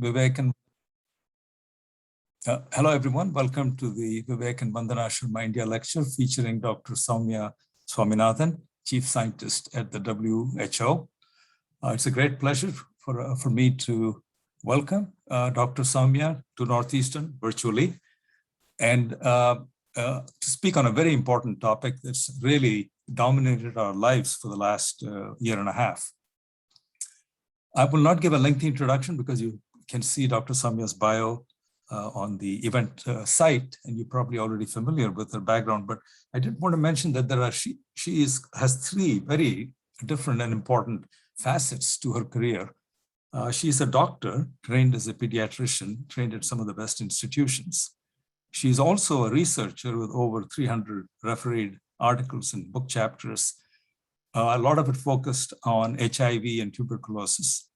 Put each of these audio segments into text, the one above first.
Vivek and hello everyone. Welcome to the Vivek and Vandana Sharma India lecture featuring Dr. Soumya Swaminathan, Chief Scientist at the WHO. It's a great pleasure for me to welcome Dr. Soumya to Northeastern virtually and to speak on a very important topic that's really dominated our lives for the last year and a half. I will not give a lengthy introduction because you can see Dr. Soumya's bio on the event site, and you're probably already familiar with her background. But I did want to mention that she has three very different and important facets to her career. She's a doctor, trained as a pediatrician, trained at some of the best institutions. She's also a researcher with over 300 refereed articles and book chapters. A lot of it focused on HIV and tuberculosis.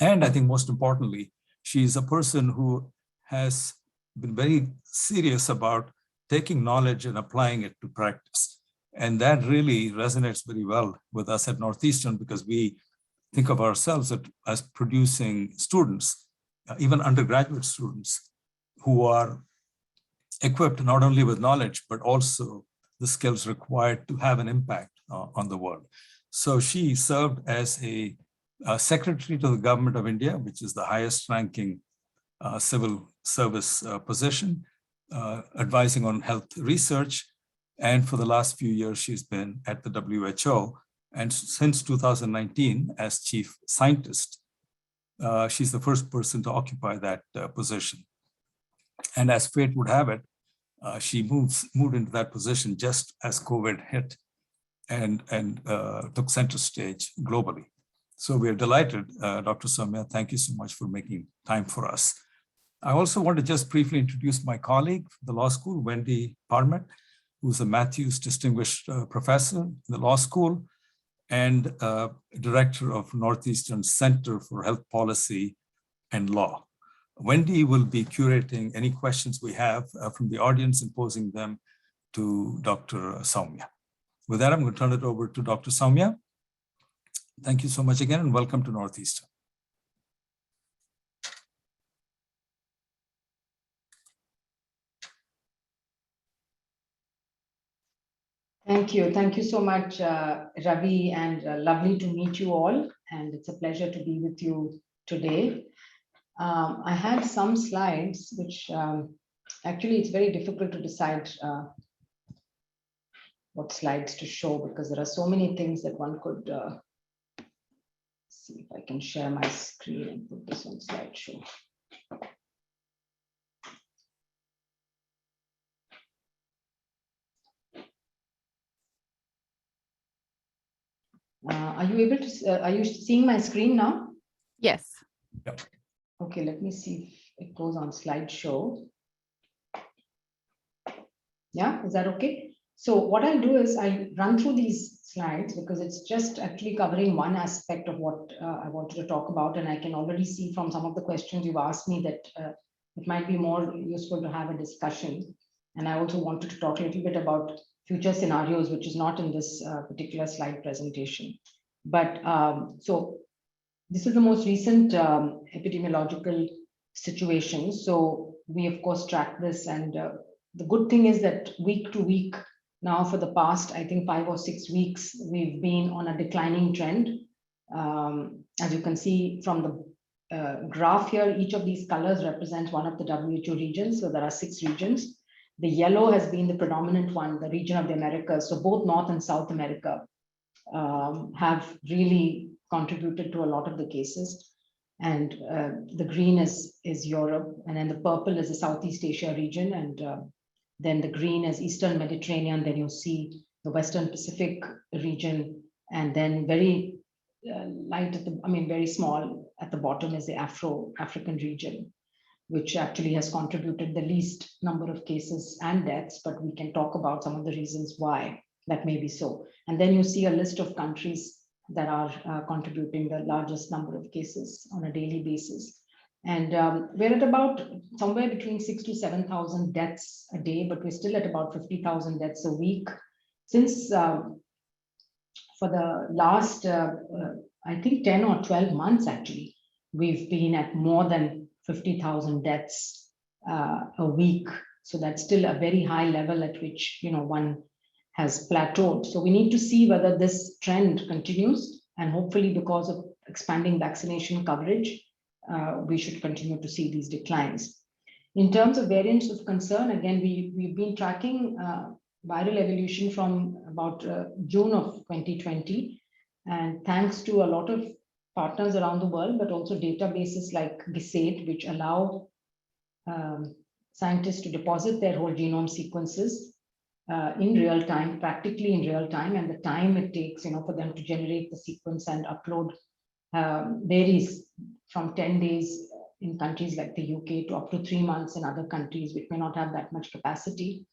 And I think most importantly, she's a person who has been very serious about taking knowledge and applying it to practice. And that really resonates very well with us at Northeastern because we think of ourselves as producing students, even undergraduate students, who are equipped not only with knowledge, but also the skills required to have an impact on the world. So she served as a secretary to the government of India, which is the highest ranking civil service position, advising on health research. And for the last few years, she's been at the WHO. And since 2019, as chief scientist, she's the first person to occupy that position. And as fate would have it, she moved into that position just as COVID hit and took center stage globally. So we are delighted, Dr. Soumya, thank you so much for making time for us. I also want to just briefly introduce my colleague from the law school, Wendy Parmet, who's a Matthews Distinguished Professor in the law school and Director of Northeastern Center for Health Policy and Law. Wendy will be curating any questions we have from the audience and posing them to Dr. Soumya. With that, I'm going to turn it over to Dr. Soumya. Thank you so much again and welcome to Northeastern. Thank you. Thank you so much, Ravi, and lovely to meet you all. And it's a pleasure to be with you today. I had some slides, which actually it's very difficult to decide what slides to show because there are so many things that one could see if I can share my screen and put this on slideshow. Are you able to, are you seeing my screen now? Yes. Yep. Okay, let me see if it goes on slideshow. Yeah, is that okay? So what I'll do is I'll run through these slides because it's just actually covering one aspect of what I wanted to talk about. And I can already see from some of the questions you've asked me that it might be more useful to have a discussion. And I also wanted to talk a little bit about future scenarios, which is not in this particular slide presentation. But so this is the most recent epidemiological situation. So we, of course, track this. And the good thing is that week to week, now for the past, I think 5 or 6 weeks, we've been on a declining trend. As you can see from the graph here, each of these colors represents one of the WHO regions. So there are 6 regions. The yellow has been the predominant one, the region of the Americas. So both North and South America have really contributed to a lot of the cases. And the green is Europe, and then the purple is the Southeast Asia region, and then the green is Eastern Mediterranean. Then you see the Western Pacific region, and then very light at the, very small at the bottom is the African region, which actually has contributed the least number of cases and deaths, but we can talk about some of the reasons why that may be so. And then you see a list of countries that are contributing the largest number of cases on a daily basis. And we're at about somewhere between 6,000 to 7,000 deaths a day, but we're still at about 50,000 deaths a week. Since for the last, I think 10 or 12 months, actually, we've been at more than 50,000 deaths a week. So that's still a very high level at which, one has plateaued. So we need to see whether this trend continues, and hopefully because of expanding vaccination coverage, we should continue to see these declines. In terms of variants of concern, again, we've been tracking viral evolution from about June of 2020. And thanks to a lot of partners around the world, but also databases like GISAID, which allow scientists to deposit their whole genome sequences in real time, practically in real time, and the time it takes, for them to generate the sequence and upload varies from 10 days in countries like the UK to up to 3 months in other countries which may not have that much capacity.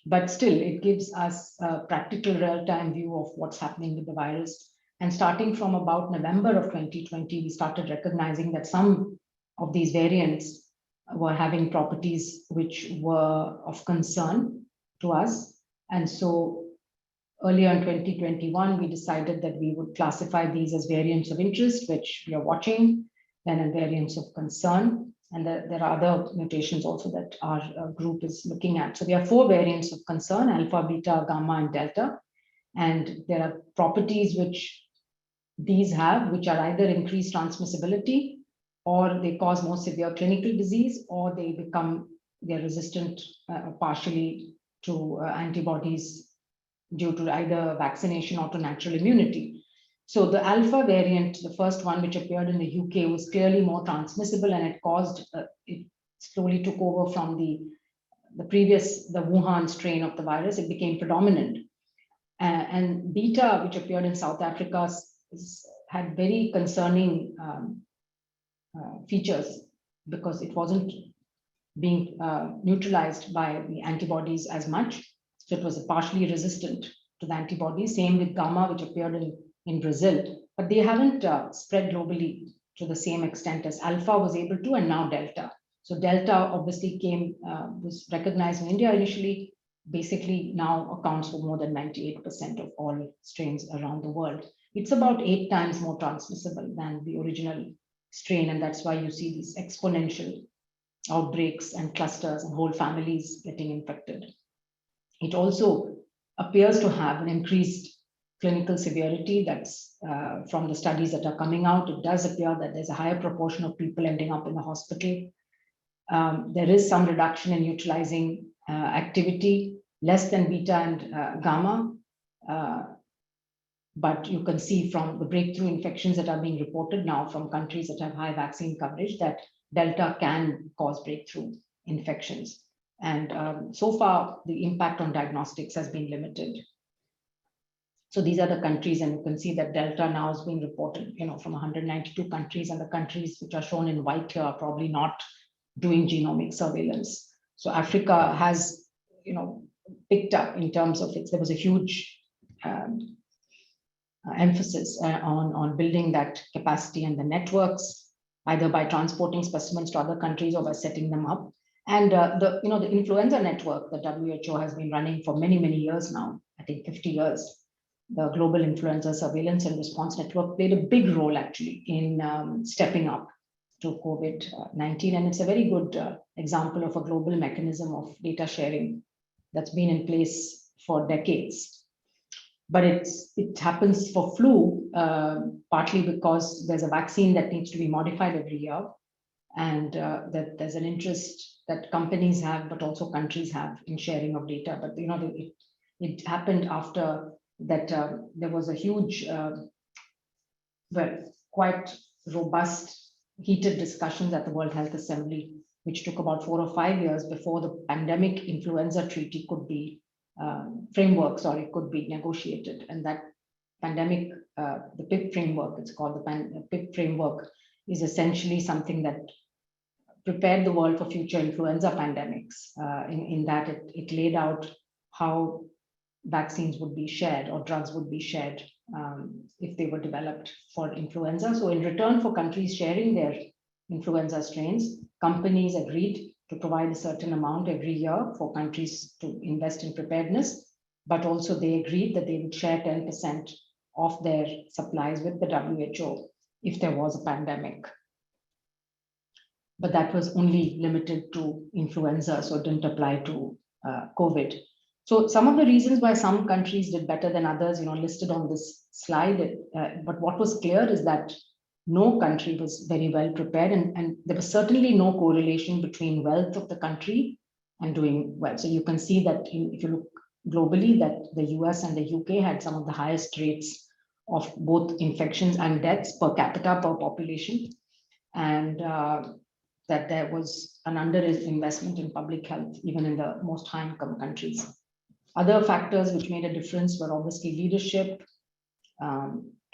But still, it gives us a practical real-time view of what's happening with the virus. And starting from about November of 2020, we started recognizing that some of these variants were having properties which were of concern to us. And so earlier in 2021, we decided that we would classify these as variants of interest, which we are watching, then in variants of concern. And there are other mutations also that our group is looking at. So there are 4 variants of concern: alpha, beta, gamma, and delta. And there are properties which these have, which are either increased transmissibility, or they cause more severe clinical disease, or they're resistant partially to antibodies due to either vaccination or to natural immunity. So the alpha variant, the first one which appeared in the UK, was clearly more transmissible, and it slowly took over from the Wuhan strain of the virus. It became predominant. And beta, which appeared in South Africa, had very concerning features because it wasn't being neutralized by the antibodies as much. So it was partially resistant to the antibodies. Same with gamma, which appeared in Brazil, but they haven't spread globally to the same extent as alpha was able to, and now delta. So delta obviously was recognized in India initially, basically now accounts for more than 98% of all strains around the world. It's about 8 times more transmissible than the original strain, and that's why you see these exponential outbreaks and clusters and whole families getting infected. It also appears to have an increased clinical severity. That's from the studies that are coming out. It does appear that there's a higher proportion of people ending up in the hospital. There is some reduction in neutralizing activity, less than beta and gamma. But you can see from the breakthrough infections that are being reported now from countries that have high vaccine coverage that delta can cause breakthrough infections. And so far, the impact on diagnostics has been limited. So these are the countries, and you can see that delta now is being reported, from 192 countries, and the countries which are shown in white here are probably not doing genomic surveillance. So Africa has, picked up in terms of there was a huge emphasis on building that capacity and the networks, either by transporting specimens to other countries or by setting them up. And the Influenza Network, the WHO has been running for many, many years now, I think 50 years. The Global Influenza Surveillance and Response Network played a big role actually in stepping up to COVID-19. And it's a very good example of a global mechanism of data sharing that's been in place for decades. But it happens for flu, partly because there's a vaccine that needs to be modified every year. And that there's an interest that companies have, but also countries have in sharing of data. But it happened after that there was a huge, quite robust, heated discussions at the World Health Assembly, which took about 4 or 5 years before the pandemic influenza treaty could be could be negotiated. And that pandemic, the PIP framework, it's called the PIP framework, is essentially something that prepared the world for future influenza pandemics, in that it laid out how vaccines would be shared or drugs would be shared if they were developed for influenza. So in return for countries sharing their influenza strains, companies agreed to provide a certain amount every year for countries to invest in preparedness, but also they agreed that they would share 10% of their supplies with the WHO if there was a pandemic. but that was only limited to influenza, so it didn't apply to COVID. So some of the reasons why some countries did better than others, listed on this slide. But what was clear is that no country was very well prepared, and there was certainly no correlation between wealth of the country and doing well. So you can see that if you look globally, that the US and the UK had some of the highest rates of both infections and deaths per capita per population, and that there was an underinvestment in public health, even in the most high-income countries. Other factors which made a difference were obviously leadership,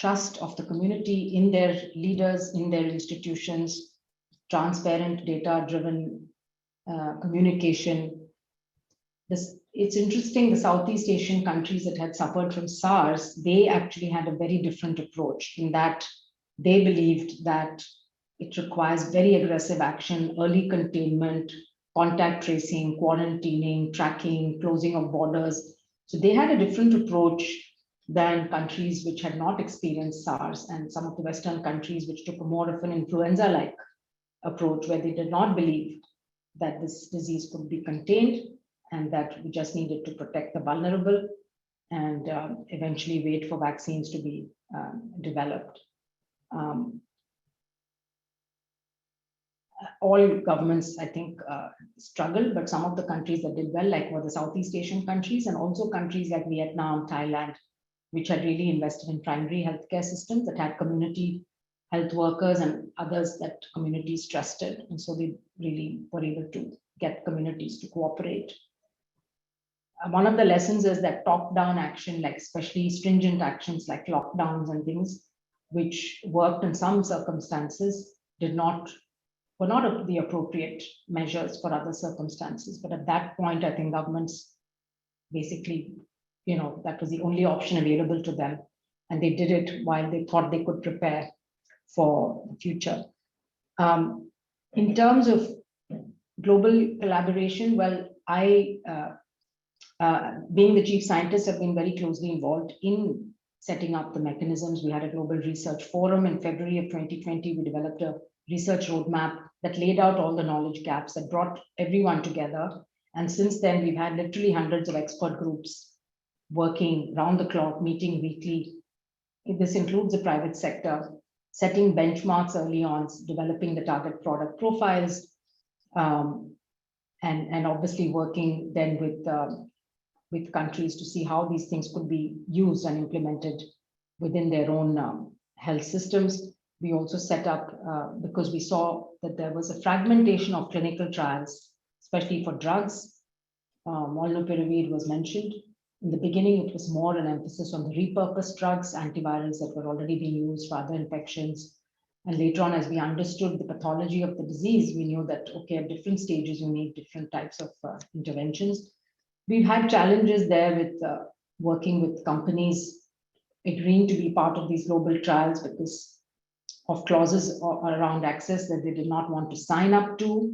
trust of the community in their leaders, in their institutions, transparent, data-driven communication. It's interesting, the Southeast Asian countries that had suffered from SARS, they actually had a very different approach in that they believed that it requires very aggressive action, early containment, contact tracing, quarantining, tracking, closing of borders. So they had a different approach than countries which had not experienced SARS, and some of the Western countries which took a more of an influenza-like approach, where they did not believe that this disease could be contained and that we just needed to protect the vulnerable and eventually wait for vaccines to be developed. All governments, I think, struggled, but some of the countries that did well, like were the Southeast Asian countries, and also countries like Vietnam, Thailand, which had really invested in primary healthcare systems that had community health workers and others that communities trusted. And so they really were able to get communities to cooperate. One of the lessons is that top-down action, like especially stringent actions like lockdowns and things, which worked in some circumstances, were not the appropriate measures for other circumstances. But at that point, I think governments basically, that was the only option available to them. And they did it while they thought they could prepare for the future. In terms of global collaboration, well, I, being the chief scientist, have been very closely involved in setting up the mechanisms. We had a global research forum in February of 2020. We developed a research roadmap that laid out all the knowledge gaps, that brought everyone together. And since then, we've had literally hundreds of expert groups working round the clock, meeting weekly. This includes the private sector, setting benchmarks early on, developing the target product profiles, and obviously working then with countries to see how these things could be used and implemented within their own health systems. We also set up, because we saw that there was a fragmentation of clinical trials, especially for drugs. Molnupiravir was mentioned. In the beginning, it was more an emphasis on the repurposed drugs, antivirals that were already being used for other infections. And later on, as we understood the pathology of the disease, we knew that, okay, at different stages, you need different types of interventions. We've had challenges there with working with companies agreeing to be part of these global trials because of clauses around access that they did not want to sign up to,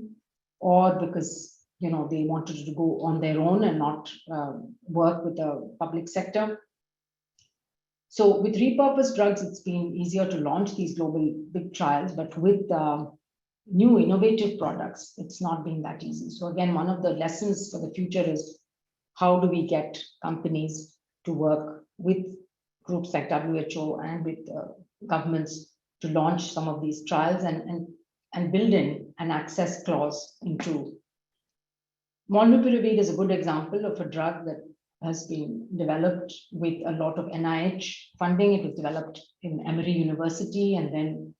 or because they wanted to go on their own and not work with the public sector. So with repurposed drugs, it's been easier to launch these global big trials, but with new innovative products, it's not been that easy. So again, one of the lessons for the future is how do we get companies to work with groups like WHO and with governments to launch some of these trials and build in an access clause into. Molnupiravir is a good example of a drug that has been developed with a lot of NIH funding. It was developed in Emory University and then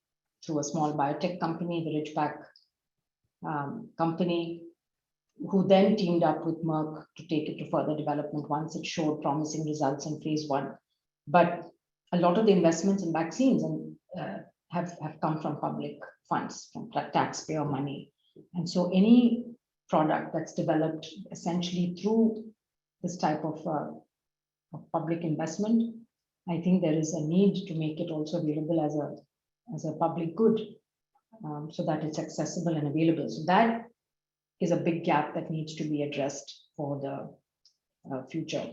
through a small biotech company, the Ridgeback company, who then teamed up with Merck to take it to further development once it showed promising results in phase 1. But a lot of the investments in vaccines have come from public funds, from taxpayer money. And so any product that's developed essentially through this type of public investment, I think there is a need to make it also available as a public good, so that it's accessible and available. So that is a big gap that needs to be addressed for the future.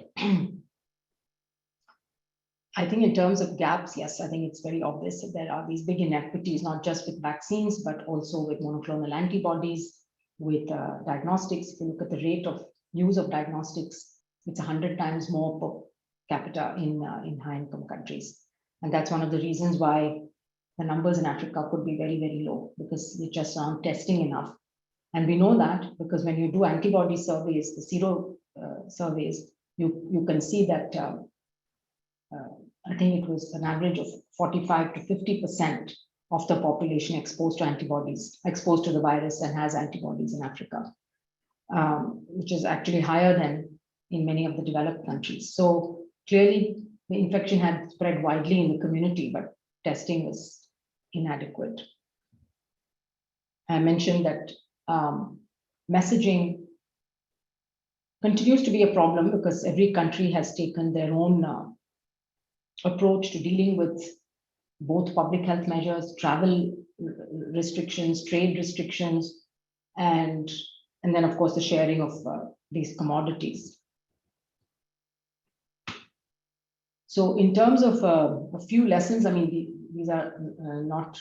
I think in terms of gaps, yes, I think it's very obvious that there are these big inequities, not just with vaccines, but also with monoclonal antibodies, with diagnostics. If you look at the rate of use of diagnostics, it's 100 times more per capita in high-income countries. And that's one of the reasons why the numbers in Africa could be very, very low, because we just aren't testing enough. And we know that because when you do antibody surveys, the sero surveys, you can see that I think it was an average of 45 to 50% of the population exposed to antibodies, exposed to the virus and has antibodies in Africa, which is actually higher than in many of the developed countries. So clearly the infection had spread widely in the community, but testing was inadequate. I mentioned that messaging continues to be a problem because every country has taken their own approach to dealing with both public health measures, travel restrictions, trade restrictions, and then of course the sharing of these commodities. So in terms of a few lessons, I mean, these are not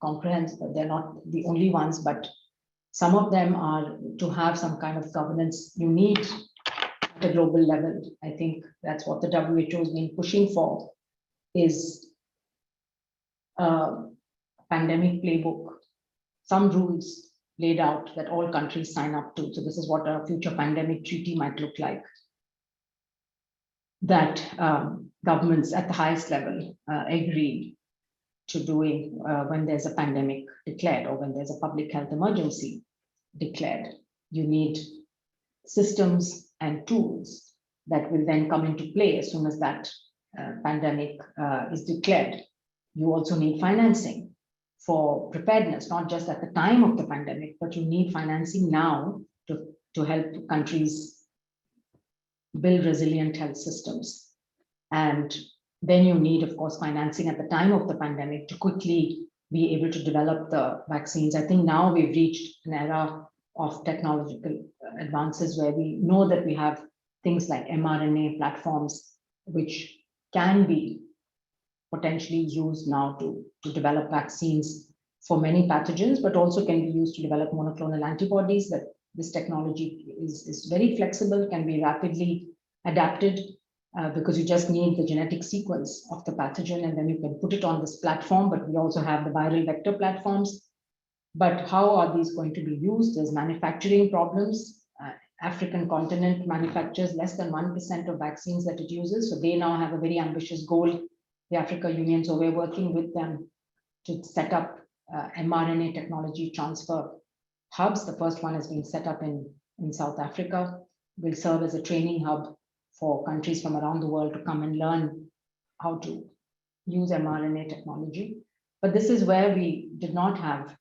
comprehensive, they're not the only ones, but some of them are to have some kind of governance you need at a global level. I think that's what the WHO has been pushing for, is a pandemic playbook, some rules laid out that all countries sign up to. So this is what a future pandemic treaty might look like, that governments at the highest level agree to doing when there's a pandemic declared or when there's a public health emergency declared. You need systems and tools that will then come into play as soon as that pandemic is declared. You also need financing for preparedness, not just at the time of the pandemic, but you need financing now to help countries build resilient health systems. And then you need, of course, financing at the time of the pandemic to quickly be able to develop the vaccines. I think now we've reached an era of technological advances where we know that we have things like mRNA platforms, which can be potentially used now to develop vaccines for many pathogens, but also can be used to develop monoclonal antibodies. That this technology is very flexible, can be rapidly adapted because you just need the genetic sequence of the pathogen and then you can put it on this platform. But we also have the viral vector platforms. But how are these going to be used? There's manufacturing problems. African continent manufactures less than 1% of vaccines that it uses. So they now have a very ambitious goal, the Africa Union. So we're working with them to set up mRNA technology transfer hubs. The first one has been set up in South Africa, will serve as a training hub for countries from around the world to come and learn how to use mRNA technology. But this is where we did not have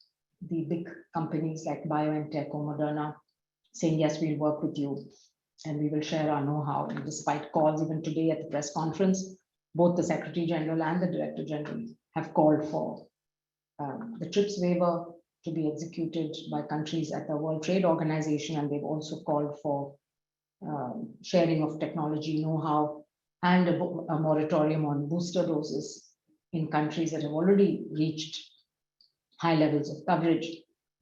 the big companies like BioNTech or Moderna saying, yes, we'll work with you and we will share our know-how. And despite calls even today at the press conference, both the Secretary General and the Director General have called for the TRIPS waiver to be executed by countries at the World Trade Organization. And they've also called for sharing of technology know-how and a moratorium on booster doses in countries that have already reached high levels of coverage,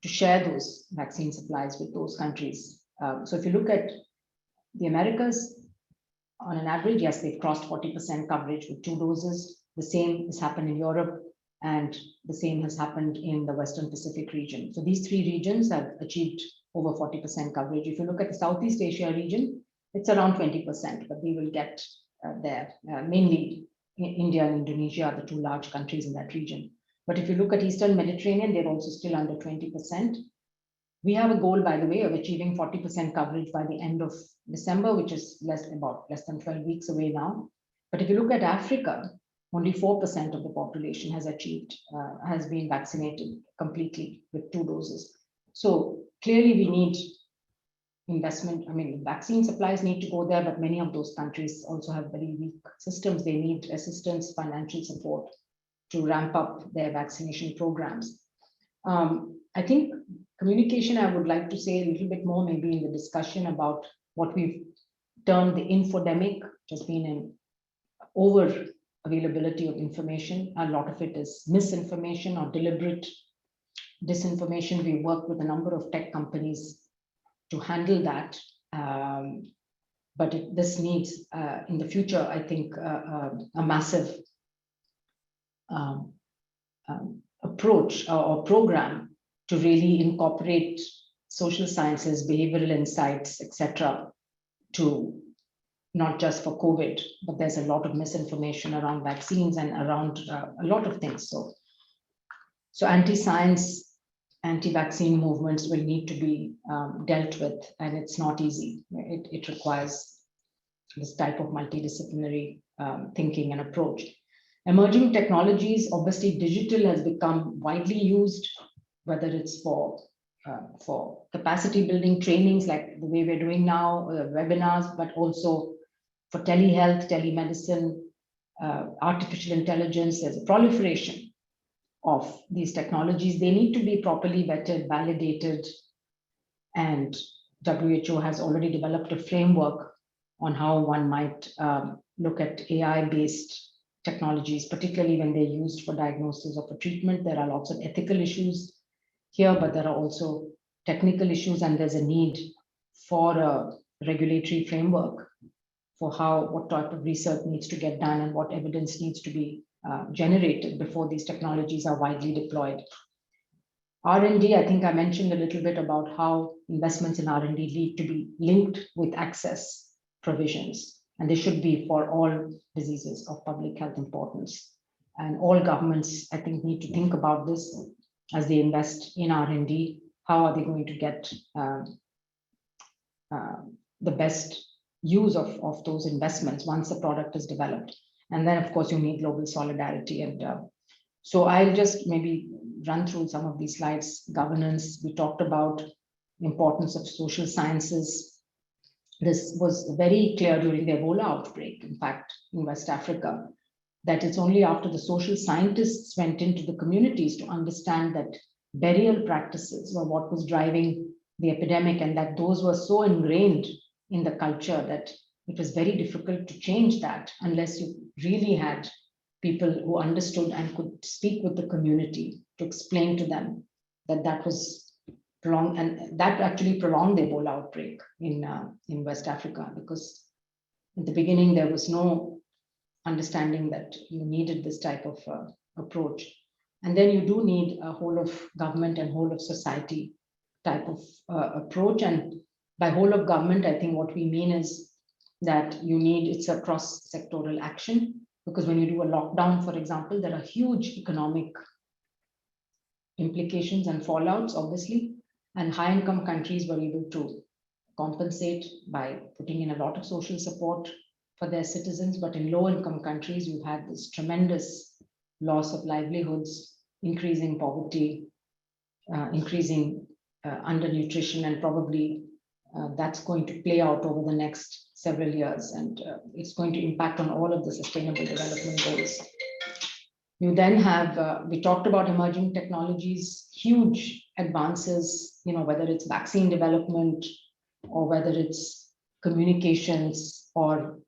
to share those vaccine supplies with those countries. So if you look at the Americas, on an average, yes, they've crossed 40% coverage with 2 doses. The same has happened in Europe, and the same has happened in the Western Pacific region. So these 3 regions have achieved over 40% coverage. If you look at the Southeast Asia region, it's around 20%, but we will get there. Mainly India and Indonesia are the 2 large countries in that region. But if you look at Eastern Mediterranean, they're also still under 20%. We have a goal, by the way, of achieving 40% coverage by the end of December, which is less than 12 weeks away now. But if you look at Africa, only 4% of the population has been vaccinated completely with 2 doses. So clearly we need investment. I mean, vaccine supplies need to go there, but many of those countries also have very weak systems. They need assistance, financial support to ramp up their vaccination programs. I think communication, I would like to say a little bit more maybe in the discussion about what we've termed the infodemic, which has been over availability of information. A lot of it is misinformation or deliberate disinformation. We work with a number of tech companies to handle that. But this needs, in the future, I think, a massive approach or program to really incorporate social sciences, behavioral insights, etc., to not just for COVID, but there's a lot of misinformation around vaccines and around a lot of things. So anti-science, anti-vaccine movements will need to be dealt with, and it's not easy. It requires this type of multidisciplinary thinking and approach. Emerging technologies, obviously digital has become widely used, whether it's for capacity building trainings like the way we're doing now, webinars, but also for telehealth, telemedicine, artificial intelligence. There's a proliferation of these technologies. They need to be properly vetted, validated, and WHO has already developed a framework on how one might look at AI-based technologies, particularly when they're used for diagnosis or for treatment. There are lots of ethical issues here, but there are also technical issues, and there's a need for a regulatory framework for what type of research needs to get done and what evidence needs to be generated before these technologies are widely deployed. R&D, I think I mentioned a little bit about how investments in R&D need to be linked with access provisions, and they should be for all diseases of public health importance. And all governments, I think, need to think about this as they invest in R&D. How are they going to get the best use of those investments once the product is developed? And then, of course, you need global solidarity. And so I'll just maybe run through some of these slides. Governance, we talked about the importance of social sciences. This was very clear during the Ebola outbreak, in fact, in West Africa, that it's only after the social scientists went into the communities to understand that burial practices were what was driving the epidemic, and that those were so ingrained in the culture that it was very difficult to change that unless you really had people who understood and could speak with the community to explain to them that that was prolonged, and that actually prolonged the Ebola outbreak in West Africa, because in the beginning there was no understanding that you needed this type of approach. And then you do need a whole of government and whole of society type of approach. And by whole of government, I think what we mean is that it's a cross-sectoral action, because when you do a lockdown, for example, there are huge economic implications and fallouts, obviously, and high-income countries were able to compensate by putting in a lot of social support for their citizens. But in low-income countries, you've had this tremendous loss of livelihoods, increasing poverty, increasing undernutrition, and probably that's going to play out over the next several years, and it's going to impact on all of the sustainable development goals. You then have, we talked about emerging technologies, huge advances, whether it's vaccine development or whether it's communications or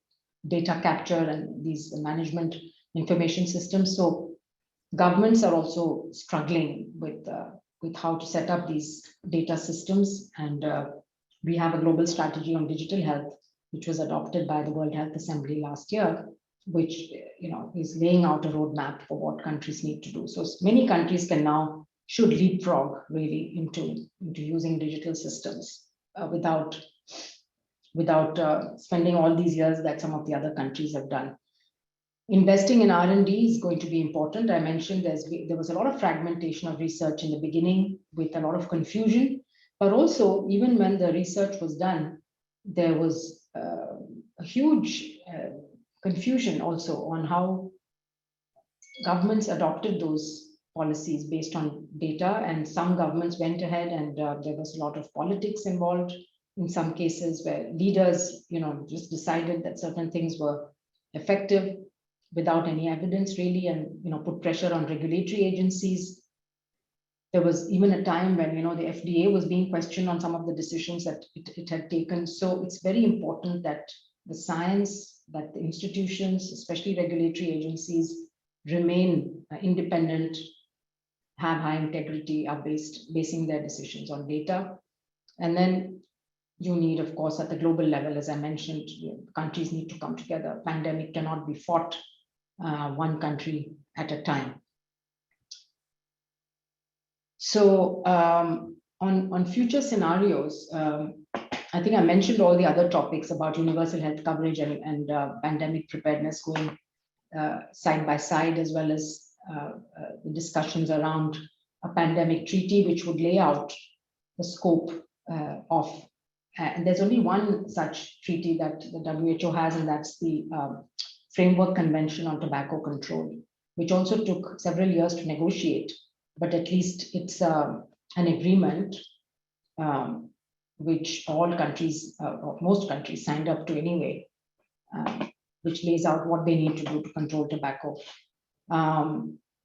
data capture and these management information systems. So governments are also struggling with how to set up these data systems. And we have a global strategy on digital health, which was adopted by the World Health Assembly last year, which is laying out a roadmap for what countries need to do. So many countries should leapfrog really into using digital systems without spending all these years that some of the other countries have done. Investing in R&D is going to be important. I mentioned there was a lot of fragmentation of research in the beginning with a lot of confusion, but also even when the research was done, there was a huge confusion also on how governments adopted those policies based on data. And some governments went ahead and there was a lot of politics involved in some cases where leaders, just decided that certain things were effective without any evidence really, and put pressure on regulatory agencies. There was even a time when the FDA was being questioned on some of the decisions that it had taken. So it's very important that the science, that the institutions, especially regulatory agencies, remain independent, have high integrity, are basing their decisions on data. And then you need, of course, at the global level, as I mentioned, countries need to come together. Pandemic cannot be fought one country at a time. So on future scenarios, I think I mentioned all the other topics about universal health coverage and pandemic preparedness going side by side, as well as the discussions around a pandemic treaty, which would lay out the scope of, and there's only one such treaty that the WHO has, and that's the Framework Convention on Tobacco Control, which also took several years to negotiate, but at least it's an agreement which all countries, or most countries, signed up to anyway, which lays out what they need to do to control tobacco.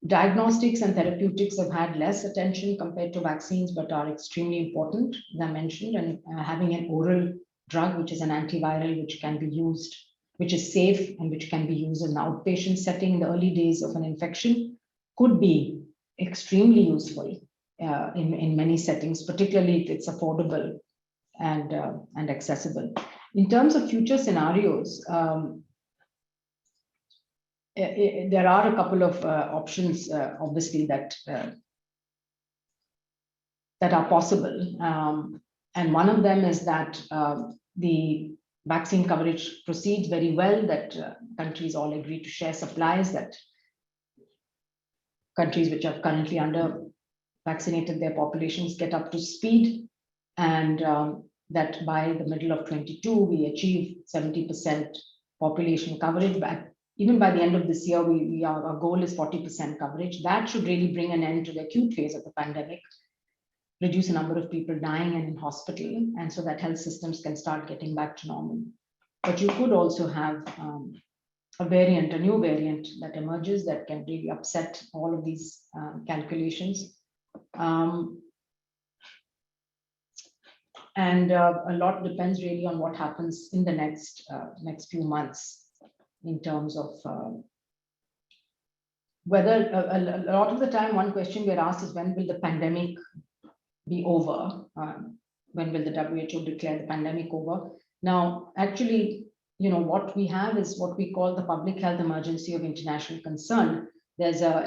Diagnostics and therapeutics have had less attention compared to vaccines, but are extremely important, as I mentioned, and having an oral drug, which is an antiviral, which can be used, which is safe and which can be used in an outpatient setting in the early days of an infection, could be extremely useful in many settings, particularly if it's affordable and accessible. In terms of future scenarios, there are a couple of options, obviously, that are possible. And one of them is that the vaccine coverage proceeds very well, that countries all agree to share supplies, that countries which are currently under vaccinated their populations get up to speed, and that by the middle of 22, we achieve 70% population coverage. But even by the end of this year, our goal is 40% coverage. That should really bring an end to the acute phase of the pandemic, reduce the number of people dying and in hospital, and so that health systems can start getting back to normal. But you could also have a new variant that emerges that can really upset all of these calculations. And a lot depends really on what happens in the next few months, in terms of whether a lot of the time, one question we're asked is, when will the pandemic be over? When will the WHO declare the pandemic over? Now, actually, what we have is what we call the Public Health Emergency of International Concern. There's a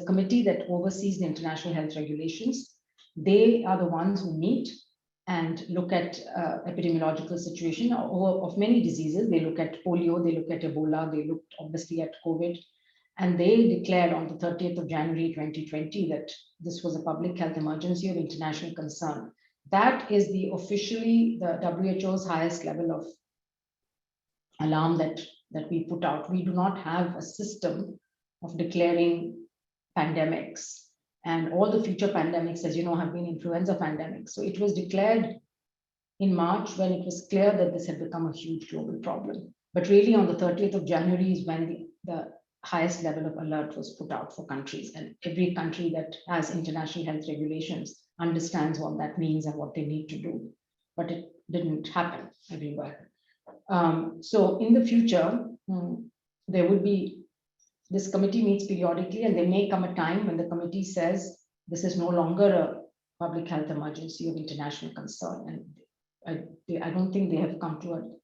committee that oversees the international health regulations. They are the ones who meet and look at epidemiological situation of many diseases. They look at polio, they look at Ebola, they looked obviously at COVID, and they declared on the 30th of January 2020 that this was a public health emergency of international concern. That is officially the WHO's highest level of alarm that we put out. We do not have a system of declaring pandemics. And all the future pandemics, as you know, have been influenza pandemics. So it was declared in March when it was clear that this had become a huge global problem. But really on the 30th of January is when the highest level of alert was put out for countries. And every country that has international health regulations understands what that means and what they need to do. But it didn't happen everywhere. So in the future, there would be, this committee meets periodically, and there may come a time when the committee says this is no longer a public health emergency of international concern. And I don't think they have come to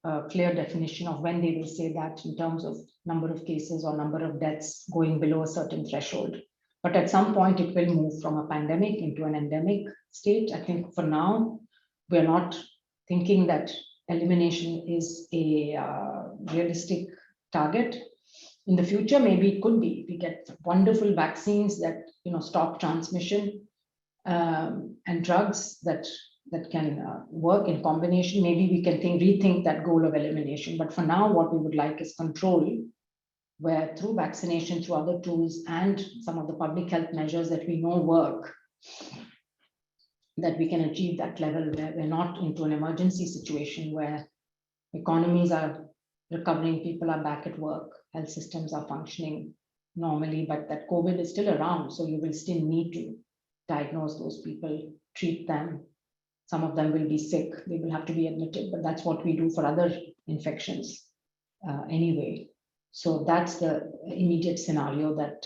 a clear definition of when they will say that, in terms of number of cases or number of deaths going below a certain threshold. But at some point, it will move from a pandemic into an endemic state. I think for now, we're not thinking that elimination is a realistic target. In the future, maybe it could be. We get wonderful vaccines that stop transmission, and drugs that can work in combination. Maybe we can rethink that goal of elimination. But for now, what we would like is control, where through vaccination, through other tools, and some of the public health measures that we know work, that we can achieve that level where we're not into an emergency situation where economies are recovering, people are back at work, health systems are functioning normally, but that COVID is still around. So you will still need to diagnose those people, treat them, some of them will be sick, they will have to be admitted, but that's what we do for other infections anyway. So that's the immediate scenario that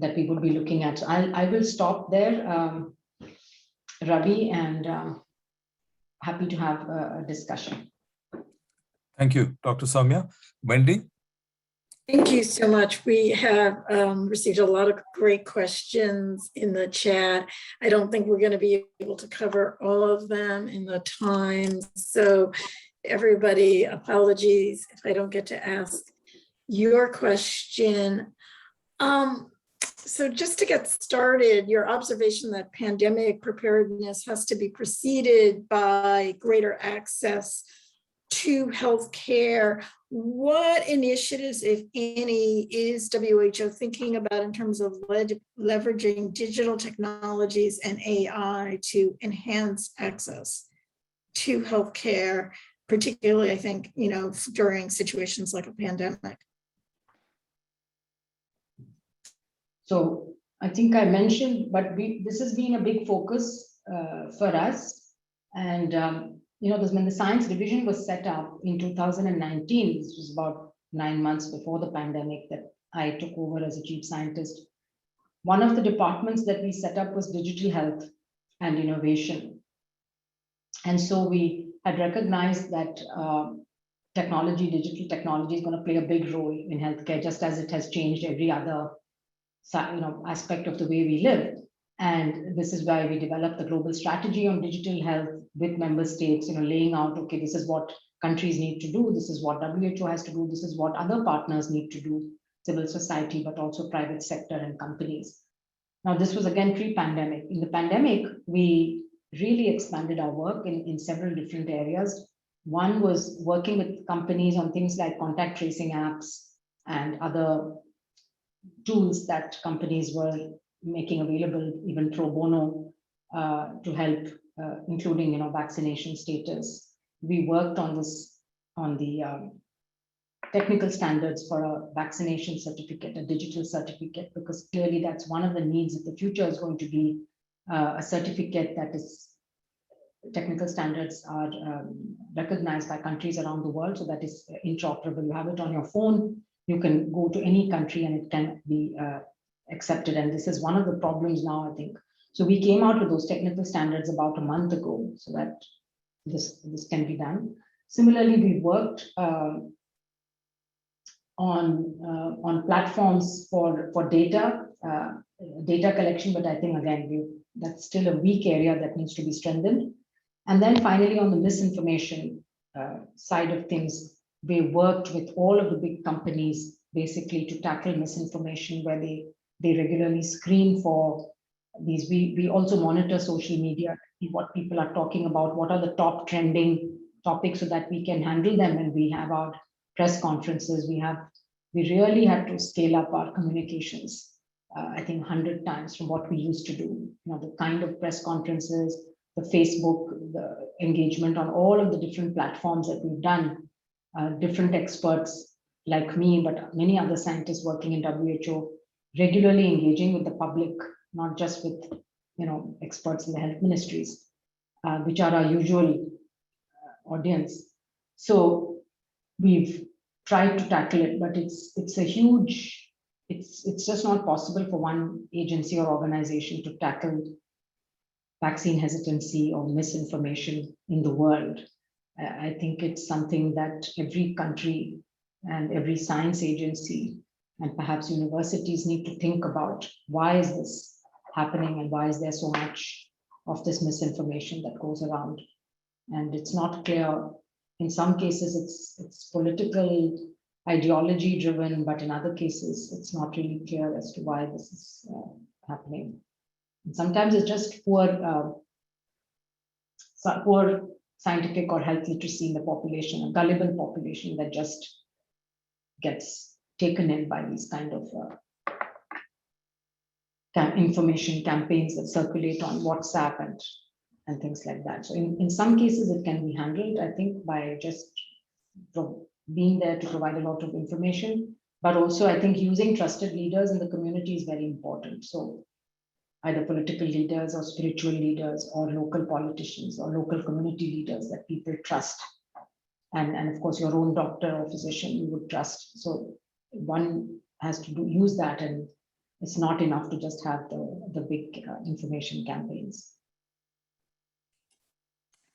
that we would be looking at. So I will stop there, Ravi, and happy to have a discussion. Thank you, Dr. Soumya. Wendy? Thank you so much. We have received a lot of great questions in the chat. I don't think we're going to be able to cover all of them in the time. So everybody, apologies if I don't get to ask your question. So just to get started, your observation that pandemic preparedness has to be preceded by greater access to healthcare. What initiatives, if any, is WHO thinking about in terms of leveraging digital technologies and AI to enhance access to healthcare, particularly, I think, during situations like a pandemic? So I think I mentioned, but this has been a big focus for us. And when the science division was set up in 2019, this was about 9 months before the pandemic that I took over as a chief scientist. One of the departments that we set up was digital health and innovation. And so we had recognized that digital technology is going to play a big role in healthcare, just as it has changed every other aspect of the way we live. And this is why we developed the global strategy on digital health with member states, laying out, okay, this is what countries need to do, this is what WHO has to do, this is what other partners need to do, civil society, but also private sector and companies. Now, this was again pre-pandemic. In the pandemic, we really expanded our work in several different areas. One was working with companies on things like contact tracing apps and other tools that companies were making available even pro bono to help, including vaccination status. We worked on the technical standards for a vaccination certificate, a digital certificate, because clearly that's one of the needs of the future is going to be a certificate that is technical standards are recognized by countries around the world, so that is interoperable. You have it on your phone. You can go to any country and it can be accepted. And this is one of the problems now, I think. So we came out with those technical standards about a month ago so that this can be done. Similarly, we worked on platforms for data collection, but I think again, that's still a weak area that needs to be strengthened. And then finally, on the misinformation side of things, we worked with all of the big companies basically to tackle misinformation, where they regularly screen for these. We also monitor social media, what people are talking about, what are the top trending topics, so that we can handle them. And we have our press conferences. We really had to scale up our communications, I think 100 times from what we used to do. The kind of press conferences, the Facebook, the engagement on all of the different platforms that we've done. Different experts like me, but many other scientists working in WHO, regularly engaging with the public, not just with experts in the health ministries, which are our usual audience. So we've tried to tackle it, but it's just not possible for one agency or organization to tackle vaccine hesitancy or misinformation in the world. I think it's something that every country and every science agency and perhaps universities need to think about. Why is this happening, and why is there so much of this misinformation that goes around? And it's not clear. In some cases, it's political ideology driven, but in other cases, it's not really clear as to why this is happening. And sometimes it's just poor scientific or health literacy in the population, a gullible population that just gets taken in by these kind of information campaigns that circulate on WhatsApp and things like that. So in some cases, it can be handled, I think, by just being there to provide a lot of information, but also I think using trusted leaders in the community is very important. So either political leaders or spiritual leaders or local politicians or local community leaders that people trust. And of course, your own doctor or physician you would trust. So one has to use that, and it's not enough to just have the big information campaigns.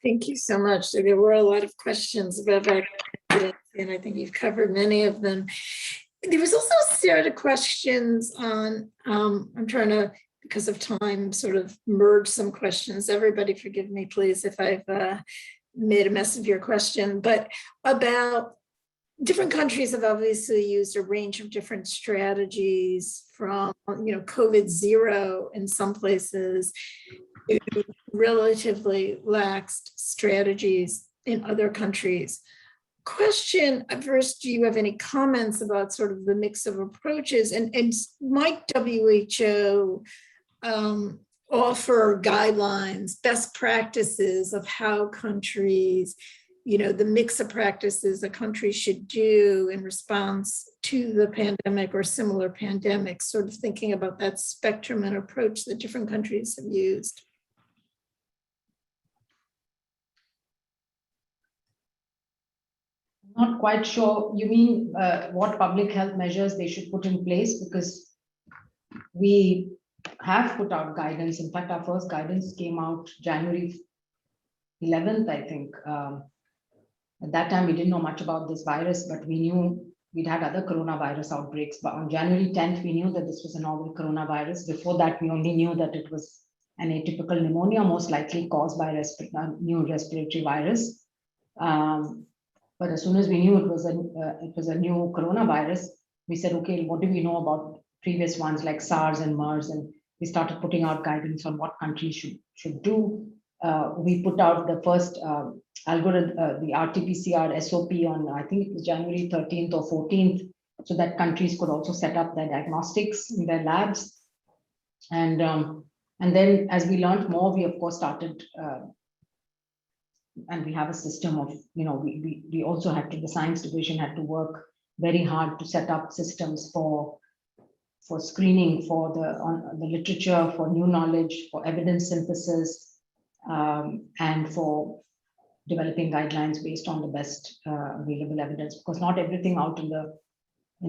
Thank you so much. So there were a lot of questions about vaccines, and I think you've covered many of them. There was also a set of questions on, I'm trying to, because of time, sort of merge some questions. Everybody forgive me, please, if I've made a mess of your question, but about different countries have obviously used a range of different strategies, from, COVID zero in some places to relatively lax strategies in other countries. Question first, do you have any comments about sort of the mix of approaches, and might WHO offer guidelines, best practices of how countries, the mix of practices a country should do in response to the pandemic or similar pandemics, sort of thinking about that spectrum and approach that different countries have used? Not quite sure. You mean what public health measures they should put in place? Because we have put out guidance. In fact, our first guidance came out January 11th, I think. At that time, we didn't know much about this virus, but we knew we'd had other coronavirus outbreaks. But on January 10th, we knew that this was a novel coronavirus. Before that, we only knew that it was an atypical pneumonia, most likely caused by a new respiratory virus. But as soon as we knew it was a new coronavirus, we said, okay, what do we know about previous ones like SARS and MERS? And we started putting out guidance on what countries should do. We put out the first algorithm, the RT-PCR SOP on, I think it was January 13th or 14th, so that countries could also set up their diagnostics in their labs. And then as we learned more, we of course started, and we have a system of, we also had to, the science division had to work very hard to set up systems for screening, for the literature, for new knowledge, for evidence synthesis, and for developing guidelines based on the best available evidence, because not everything out in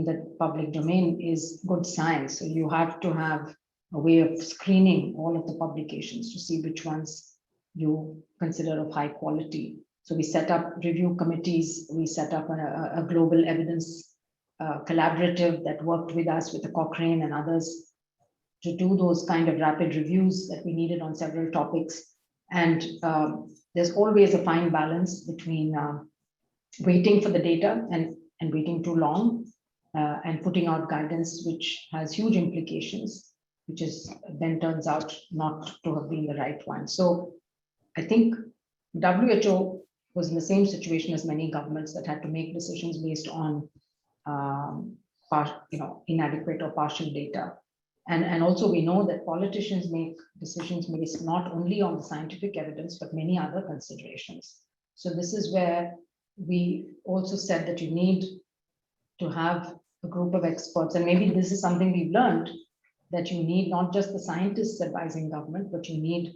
the public domain is good science. So you have to have a way of screening all of the publications to see which ones you consider of high quality. So we set up review committees. We set up a global evidence collaborative that worked with us, with the Cochrane and others, to do those kind of rapid reviews that we needed on several topics. And there's always a fine balance between waiting for the data and waiting too long, and putting out guidance which has huge implications, which is then turns out not to have been the right one. So I think WHO was in the same situation as many governments that had to make decisions based on inadequate or partial data. And also we know that politicians make decisions based not only on the scientific evidence, but many other considerations. So this is where we also said that you need to have a group of experts. And maybe this is something we've learned, that you need not just the scientists advising government, but you need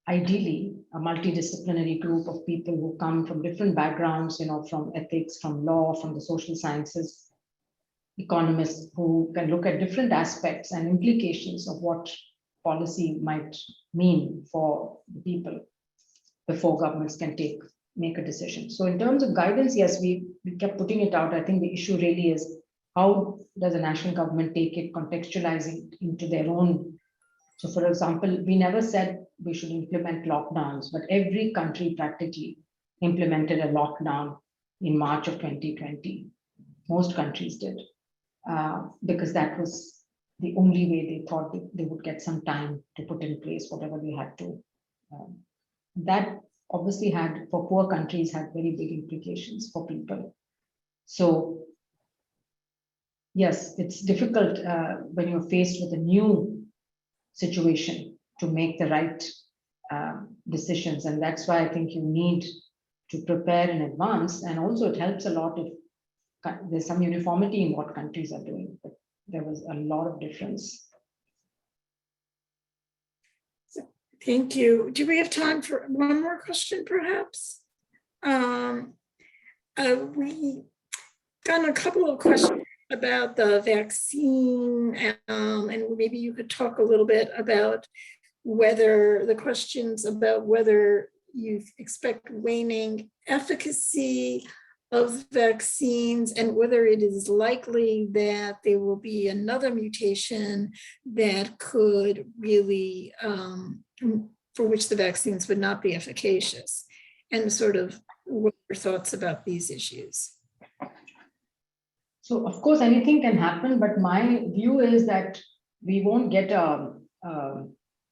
ideally a multidisciplinary group of people who come from different backgrounds, from ethics, from law, from the social sciences, economists who can look at different aspects and implications of what policy might mean for the people before governments can make a decision. So in terms of guidance, yes, we kept putting it out. I think the issue really is, how does a national government take it, contextualize it into their own. So for example, we never said we should implement lockdowns, but every country practically implemented a lockdown in March of 2020. Most countries did, because that was the only way they thought they would get some time to put in place whatever they had to. That obviously for poor countries, had very big implications for people. So yes, it's difficult when you're faced with a new situation to make the right decisions. And that's why I think you need to prepare in advance. And also it helps a lot if there's some uniformity in what countries are doing, but there was a lot of difference. Thank you. Do we have time for one more question, perhaps? We got a couple of questions about the vaccine, and maybe you could talk a little bit about whether the questions about whether you expect waning efficacy of vaccines and whether it is likely that there will be another mutation that could really, for which the vaccines would not be efficacious, and sort of what are your thoughts about these issues? So of course, anything can happen, but my view is that we won't get a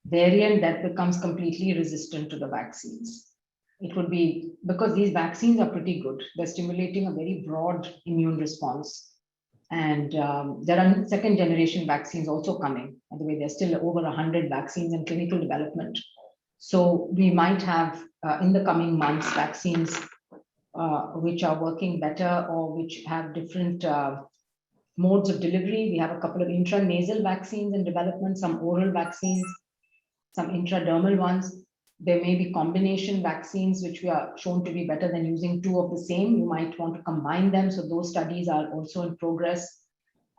variant that becomes completely resistant to the vaccines. It would be because these vaccines are pretty good. They're stimulating a very broad immune response. And there are second generation vaccines also coming. By the way, there's still over 100 vaccines in clinical development. So we might have in the coming months vaccines which are working better or which have different modes of delivery. We have a couple of intranasal vaccines in development, some oral vaccines, some intradermal ones. There may be combination vaccines which we are shown to be better than using two of the same. You might want to combine them. So those studies are also in progress.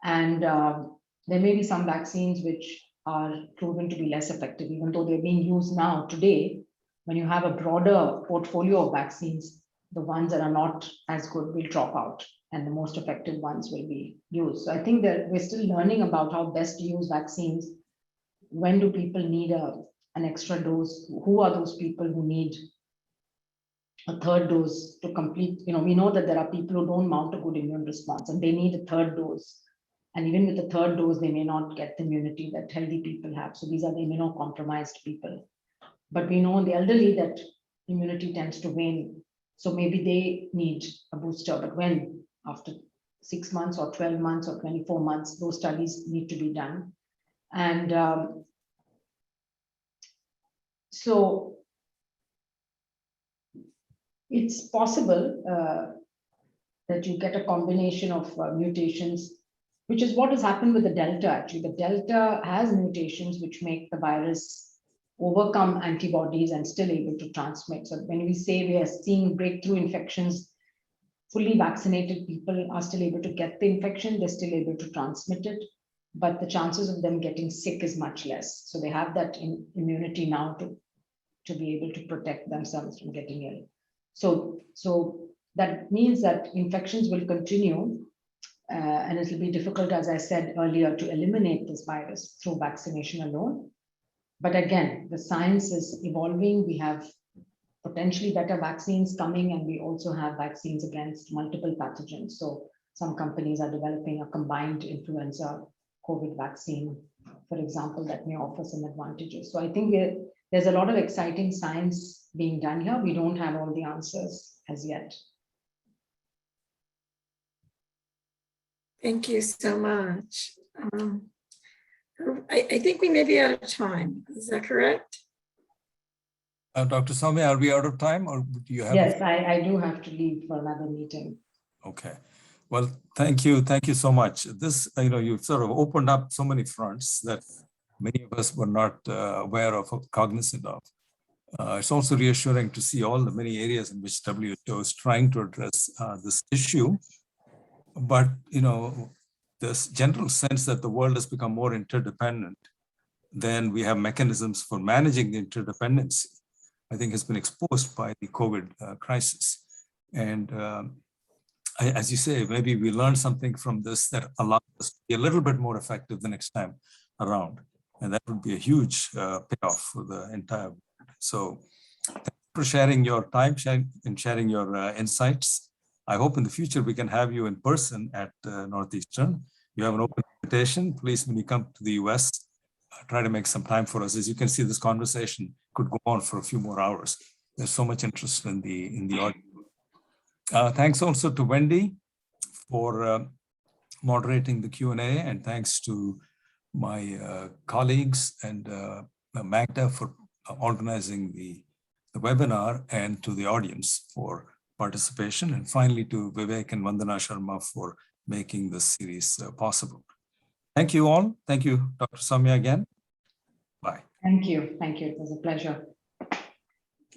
And there may be some vaccines which are proven to be less effective, even though they're being used now today. When you have a broader portfolio of vaccines, the ones that are not as good will drop out and the most effective ones will be used. So I think that we're still learning about how best to use vaccines. When do people need an extra dose? Who are those people who need a third dose to complete? We know that there are people who don't mount a good immune response and they need a third dose. And even with the third dose, they may not get the immunity that healthy people have. So these are the immunocompromised people. But we know in the elderly that immunity tends to wane. So maybe they need a booster, but when? After 6 months or 12 months or 24 months, those studies need to be done. And so it's possible that you get a combination of mutations, which is what has happened with the Delta. Actually, the Delta has mutations which make the virus overcome antibodies and still able to transmit. So when we say we are seeing breakthrough infections, fully vaccinated people are still able to get the infection, they're still able to transmit it, but the chances of them getting sick is much less. So they have that immunity now to be able to protect themselves from getting ill. So that means that infections will continue and it will be difficult, as I said earlier, to eliminate this virus through vaccination alone. But again, the science is evolving. We have potentially better vaccines coming, and we also have vaccines against multiple pathogens. So some companies are developing a combined influenza COVID vaccine, for example, that may offer some advantages. So I think there's a lot of exciting science being done here. We don't have all the answers as yet. Thank you so much. I think we may be out of time. Is that correct? Dr. Soumya, are we out of time or do you have? Yes, I do have to leave for another meeting. Okay. Well, thank you. Thank you so much. This, you've sort of opened up so many fronts that many of us were not aware of or cognizant of. It's also reassuring to see all the many areas in which WHO is trying to address this issue. But, this general sense that the world has become more interdependent, then we have mechanisms for managing the interdependency, I think has been exposed by the COVID crisis. And as you say, maybe we learn something from this that allows us to be a little bit more effective the next time around. And that would be a huge payoff for the entire world. So thanks for sharing your time and sharing your insights. I hope in the future we can have you in person at Northeastern. You have an open invitation. Please, when you come to the US, try to make some time for us. As you can see, this conversation could go on for a few more hours. There's so much interest in the audience. Thanks also to Wendy for moderating the Q&A, and thanks to my colleagues and Magda for organizing the webinar, and to the audience for participation, and finally to Vivek and Vandana Sharma for making this series possible. Thank you all. Thank you, Dr. Soumya, again. Bye. Thank you. Thank you. It was a pleasure.